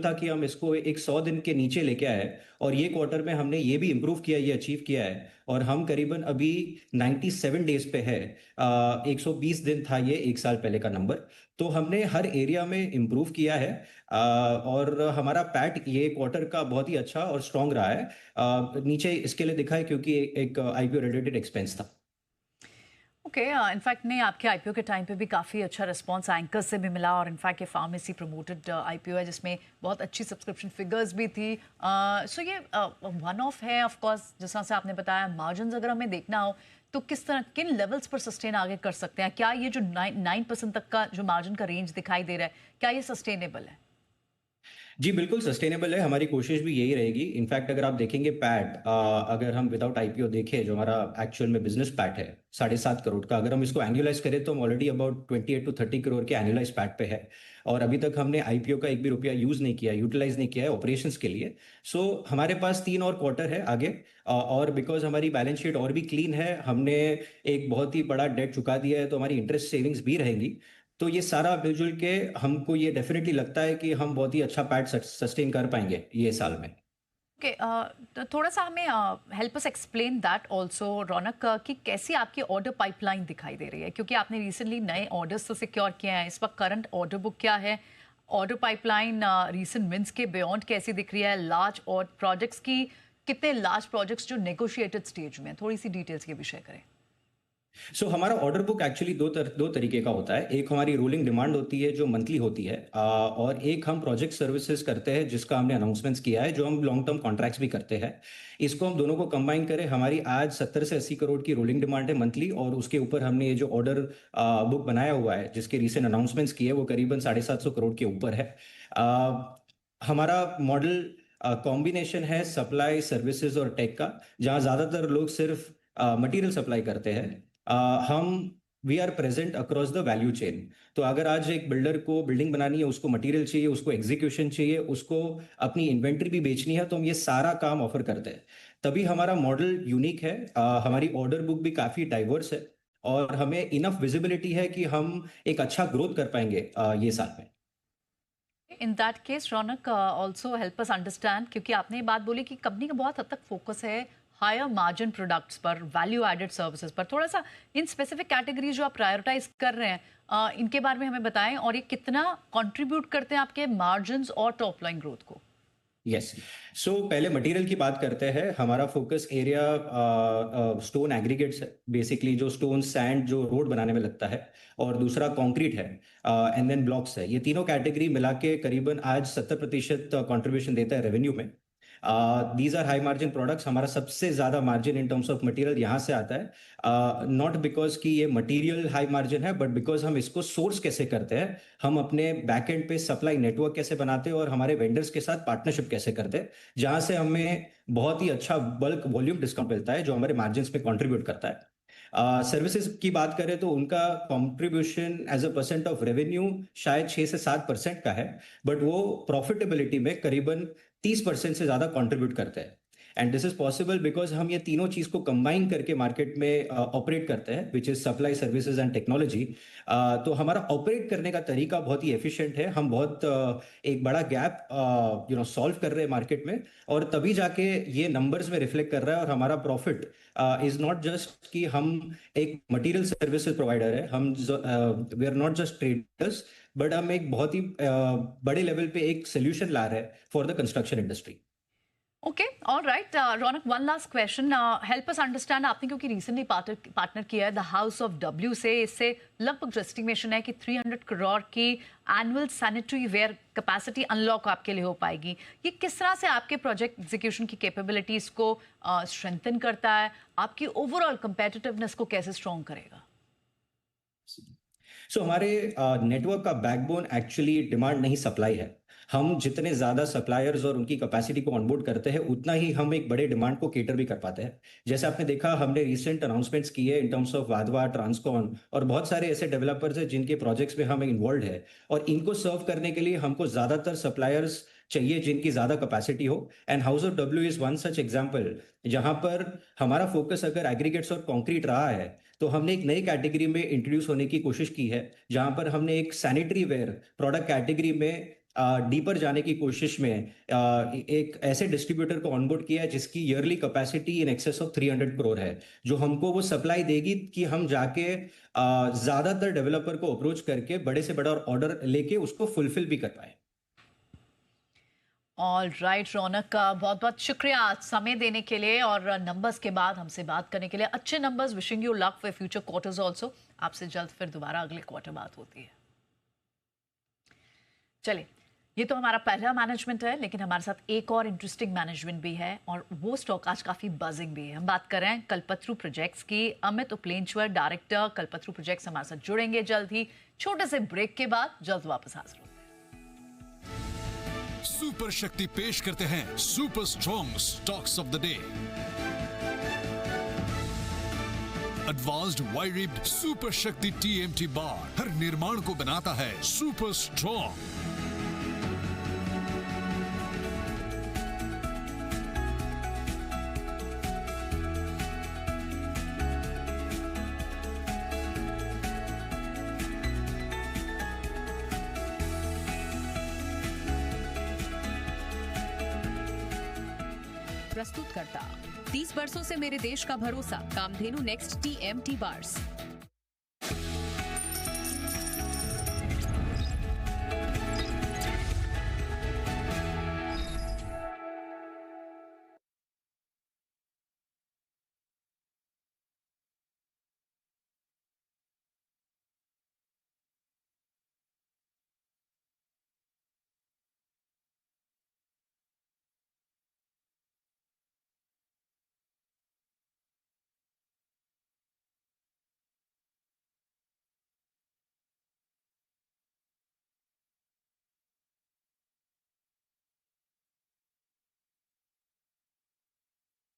था कि हम इसको एक 100 दिन के नीचे लेके आए, और ये क्वार्टर में हमने ये भी इम्प्रूव किया, ये अचीव किया है, और हम करीबन अभी 97 डेज पे है। 120 दिन था ये एक साल पहले का नंबर। तो हमने हर एरिया में इम्प्रूव किया है। और हमारा पैट ये क्वार्टर का बहुत ही अच्छा और स्ट्रांग रहा है। नीचे इसके लिए दिखा है क्योंकि एक आईपीओ रिलेटेड एक्सपेंस था। ओके, इनफैक्ट नहीं, आपके आईपीओ के टाइम पे भी काफ़ी अच्छा रिस्पांस एंकर्स से भी मिला, और इनफैक्ट ये फार्मेसी प्रमोटेड आईपीओ है जिसमें बहुत अच्छी सब्सक्रिप्शन फिगर्स भी थी। सो ये वन ऑफ है ऑफ कोर्स, जिस तरह से आपने बताया। मार्जिन अगर हमें देखना हो तो किस तरह, किन लेवल्स पर सस्टेन आगे कर सकते हैं? क्या ये जो 9% तक का जो मार्जिन का रेंज दिखाई दे रहा है, क्या ये सस्टेनेबल है? जी बिल्कुल सस्टेनेबल है, हमारी कोशिश भी यही रहेगी। इनफैक्ट अगर आप देखेंगे पैट, अगर हम विदाउट आईपीओ देखें, जो हमारा एक्चुअल में बिजनेस पैट है 7.5 करोड़ का, अगर हम इसको एनुअलाइज करें तो हम ऑलरेडी अबाउट 28 to 30 करोड़ के एनुअलाइज पैट पे है। और अभी तक हमने आईपीओ का एक भी रुपया यूज नहीं किया, यूटिलाइज नहीं किया है ऑपरेशंस के लिए। सो हमारे पास 3 और क्वार्टर है आगे। और बिकॉज हमारी बैलेंस शीट और भी क्लीन है, हमने एक बहुत ही बड़ा डेट चुका दिया है, तो हमारी इंटरेस्ट सेविंग्स भी रहेंगी। तो ये सारा मिलजुल के हमको ये डेफिनेटली लगता है कि हम बहुत ही अच्छा पैट सस्टेन कर पाएंगे ये साल में। ओके, तो थोड़ा सा हमें help us explain that also Raunak, कि कैसी आपकी ऑर्डर पाइपलाइन दिखाई दे रही है, क्योंकि आपने रिसेंटली नए ऑर्डर्स तो सिक्योर किए हैं। इस वक्त करंट ऑर्डर बुक क्या है? ऑर्डर पाइपलाइन रीसेंट विंस के बियॉन्ड कैसी दिख रही है? लार्ज और प्रोजेक्ट्स की, कितने लार्ज प्रोजेक्ट्स जो नेगोशिएटेड स्टेज में, थोड़ी सी डिटेल्स के विषय करें। हमारा ऑर्डर बुक एक्चुअली दो तरीके का होता है। एक हमारी रोलिंग डिमांड होती है जो मंथली होती है, और एक हम प्रोजेक्ट सर्विसेज करते हैं जिसका हमने अनाउंसमेंट्स किया है, जो हम लॉन्ग टर्म कॉन्ट्रैक्ट्स भी करते हैं। इसको हम दोनों को कंबाइन करें, हमारी आज 70 से 80 करोड़ की रोलिंग डिमांड है मंथली, और उसके ऊपर हमने ये जो ऑर्डर बुक बनाया हुआ है जिसके रिसेंट अनाउंसमेंट्स किए, वो करीबन 750 करोड़ के ऊपर है। हमारा मॉडल कॉम्बिनेशन है सप्लाई सर्विसेज और टेक का, जहाँ ज्यादातर लोग सिर्फ मटेरियल सप्लाई करते हैं। हम we are present across the value chain. तो अगर आज एक बिल्डर को बिल्डिंग बनानी है, उसको मटेरियल चाहिए, उसको एग्जीक्यूशन चाहिए, उसको अपनी इन्वेंट्री भी बेचनी है, तो हम ये सारा काम ऑफर करते हैं। तभी हमारा मॉडल यूनिक है। हमारी ऑर्डर बुक भी काफी डाइवर्स है, और हमें इनफ विजिबिलिटी है कि हम एक अच्छा ग्रोथ कर पाएंगे ये साल में। In that case Raunak, also help us understand, क्योंकि आपने ये बात बोली कि कंपनी का बहुत हद तक फोकस है हायर मार्जिन प्रोडक्ट्स पर, वैल्यू एडेड सर्विसेज पर। थोड़ा सा इन स्पेसिफिक कैटेगरीज जो आप प्रायोरिटाइज कर रहे हैं, इनके बारे में हमें बताएं, और ये कितना कंट्रीब्यूट करते हैं आपके मार्जिन्स और टॉप लाइन ग्रोथ को? यस। पहले मटेरियल की बात करते हैं। हमारा फोकस एरिया स्टोन एग्रीगेट्स है, बेसिकली जो स्टोन सैंड जो रोड बनाने में लगता है, और दूसरा कंक्रीट है, एंड देन ब्लॉक्स है। ये तीनों कैटेगरी मिला के करीबन आज 70% कंट्रीब्यूशन देता है रेवेन्यू में। These are high margin products. हमारा सबसे ज्यादा margin in terms of material यहाँ से आता है, नॉट बिकॉज कि ये मटेरियल हाई मार्जिन है, बट बिकॉज हम इसको सोर्स कैसे करते हैं, हम अपने बैक एंड पे सप्लाई नेटवर्क कैसे बनाते हैं, और हमारे वेंडर्स के साथ पार्टनरशिप कैसे करते हैं, जहां से हमें बहुत ही अच्छा बल्क वॉल्यूम डिस्काउंट मिलता है जो हमारे मार्जिन में कंट्रीब्यूट करता है। सर्विसेज की बात करें तो उनका contribution as a percent of revenue शायद 6 से 7% का है, बट वो प्रॉफिटेबिलिटी में करीबन 30% से ज्यादा कंट्रीब्यूट करते हैं। And this is possible because हम ये तीनों चीज को कंबाइन करके मार्केट में ऑपरेट करते हैं, which is supply services and technology. तो हमारा ऑपरेट करने का तरीका बहुत ही एफिशिएंट है। हम बहुत एक बड़ा गैप सॉल्व कर रहे हैं मार्केट में, और तभी जाके ये नंबर्स में रिफ्लेक्ट कर रहा है। और हमारा प्रॉफिट इज नॉट जस्ट कि हम एक मटेरियल सर्विसेज प्रोवाइडर है, हम we are not just traders, but हम एक बहुत ही बड़े लेवल पे एक सोल्यूशन ला रहे हैं for the construction industry. Okay, all right Raunak, one last question, help us understand. आपने क्योंकि रिसेंटली पार्टनर किया है द हाउस ऑफ डब्ल्यू से, इससे लगभग एस्टिमेशन है कि 300 करोड़ की annual sanitary ware capacity unlock आपके लिए हो पाएगी। ये किस तरह से आपके प्रोजेक्ट एग्जीक्यूशन की कैपेबिलिटीज को स्ट्रेंथन करता है, आपकी ओवरऑल कंपेटिटिवनेस को कैसे स्ट्रॉन्ग करेगा? हमारे नेटवर्क का बैकबोन एक्चुअली डिमांड नहीं सप्लाई है। हम जितने ज्यादा सप्लायर्स और उनकी कैपेसिटी को ऑनबोर्ड करते हैं, उतना ही हम एक बड़े डिमांड को केटर भी कर पाते हैं। जैसे आपने देखा, हमने रिसेंट अनाउंसमेंट्स किए इन टर्म्स ऑफ वाधवा, ट्रांसकॉन, और बहुत सारे ऐसे डेवलपर्स हैं जिनके प्रोजेक्ट्स में हम इन्वॉल्व है, और इनको सर्व करने के लिए हमको ज्यादातर सप्लायर्स चाहिए जिनकी ज्यादा कैपेसिटी हो। And house of W is one such example, जहां पर हमारा फोकस अगर एग्रीगेट्स और कंक्रीट रहा है, तो हमने एक नई कैटेगरी में इंट्रोड्यूस होने की कोशिश की है, जहां पर हमने एक सैनिटरी वेयर प्रोडक्ट कैटेगरी में डीपर जाने की कोशिश में एक ऐसे डिस्ट्रीब्यूटर को ऑनबोर्ड किया है जिसकी yearly capacity in excess of 300 crore है, जो हमको वो सप्लाई देगी कि हम जाके ज्यादातर डेवलपर को अप्रोच करके बड़े से बड़ा ऑर्डर लेके उसको फुलफिल भी कर पाए। ऑल राइट रौनक, का बहुत बहुत शुक्रिया आज समय देने के लिए और नंबर्स के बाद हमसे बात करने के लिए। अच्छे numbers, wishing you luck for future quarters also. आपसे जल्द फिर दोबारा अगले क्वार्टर बात होती है। चलिए, ये तो हमारा पहला मैनेजमेंट है, लेकिन हमारे साथ एक और इंटरेस्टिंग मैनेजमेंट भी है और वो स्टॉक आज काफी बजिंग भी है। हम बात कर रहे हैं कल्पतरू प्रोजेक्ट्स की। अमित उपलेंचवर, डायरेक्टर कल्पतरू प्रोजेक्ट्स, हमारे साथ जुड़ेंगे जल्द ही। छोटे से ब्रेक के बाद जल्द वापस हाजिर होंगे। सुपर शक्ति पेश करते हैं super strong stocks of the day. Advanced Y ribbed super Shakti TMT bar हर निर्माण को बनाता है सुपर स्ट्रॉन्ग। प्रस्तुत करता 30 वर्षों से मेरे देश का भरोसा कामधेनु नेक्स्ट टीएमटी बार्स।